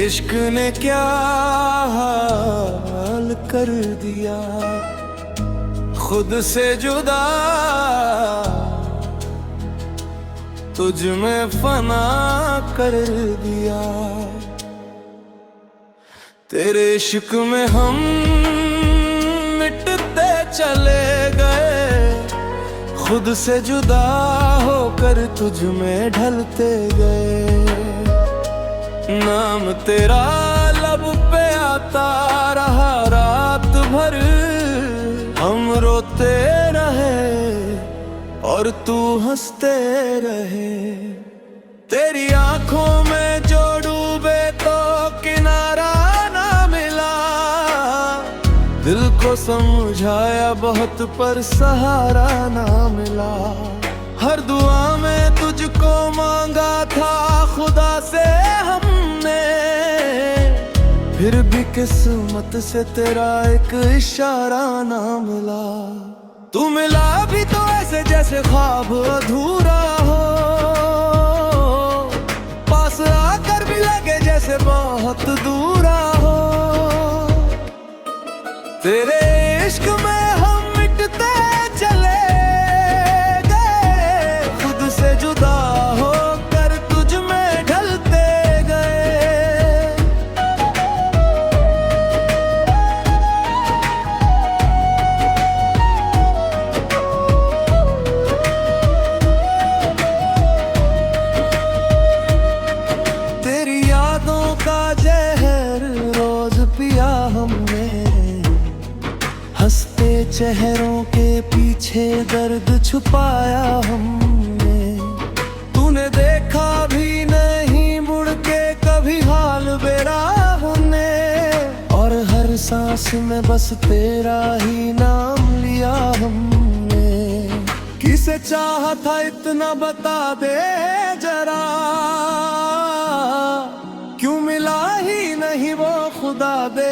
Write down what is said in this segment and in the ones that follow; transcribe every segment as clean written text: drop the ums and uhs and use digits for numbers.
इश्क ने क्या हाल कर दिया, खुद से जुदा तुझ में फना कर दिया। तेरे इश्क में हम मिटते चले गए, खुद से जुदा होकर तुझ में ढलते गए। नाम तेरा लब पे आता रहा रात भर, हम रोते रहे और तू हंसते रहे। तेरी आंखों में जो डूबे तो किनारा ना मिला, दिल को समझाया बहुत पर सहारा ना मिला। हर दुआ में तुझको मांगा था खुदा से हमने, फिर भी किस्मत से तेरा एक इशारा ना मिला। तू मिला भी तो ऐसे जैसे ख्वाब अधूरा हो, पास आकर भी लगे जैसे बहुत दूरा हो। तेरे इश्क में हम मिटते चले गए, खुद से जुदा होकर तुझ में ढलते गए। तेरी यादों का जहर रोज पिया हमने, हंसते चेहरों के पीछे दर्द छुपाया हमने। तूने देखा भी नहीं मुड़ के कभी हाल मेरा हमने, और हर सांस में बस तेरा ही नाम लिया हमने। किसे चाहा था इतना बता दे जरा, क्यों मिला ही नहीं वो खुदा दे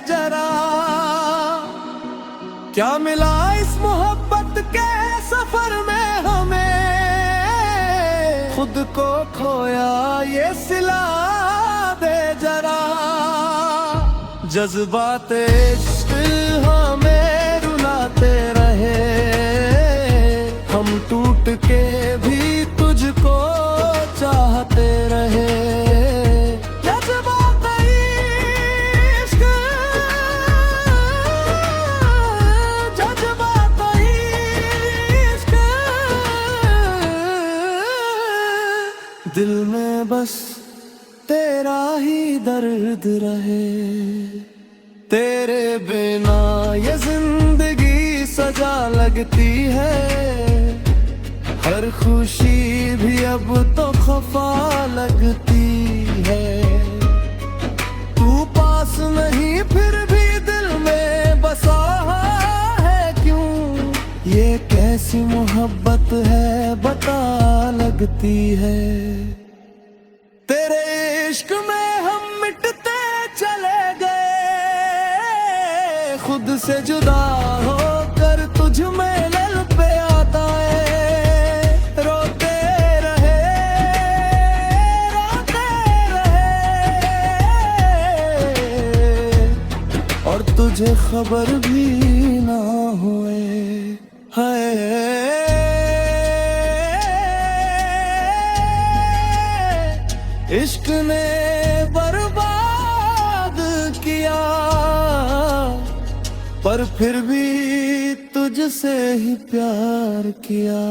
जरा। क्या मिला इस मोहब्बत के सफर में हमें, खुद को खोया ये सिला दे जरा। जज्बात इश्क हमें रुलाते रहे, हम टूट के भी तुझको चाहते रहे। दिल में बस तेरा ही दर्द रहे, तेरे बिना ये जिंदगी सजा लगती है। हर खुशी भी अब तो खफा लगती है। तू पास नहीं फिर भी दिल में बसा है क्यों, ये कैसी मोहब्बत है बता लगती है। तेरे इश्क में हम मिटते चले गए, खुद से जुदा होकर तुझ में लल पे आता है। रोते रहे और तुझे खबर भी ना हुए। है इश्क ने बर्बाद किया, पर फिर भी तुझसे ही प्यार किया।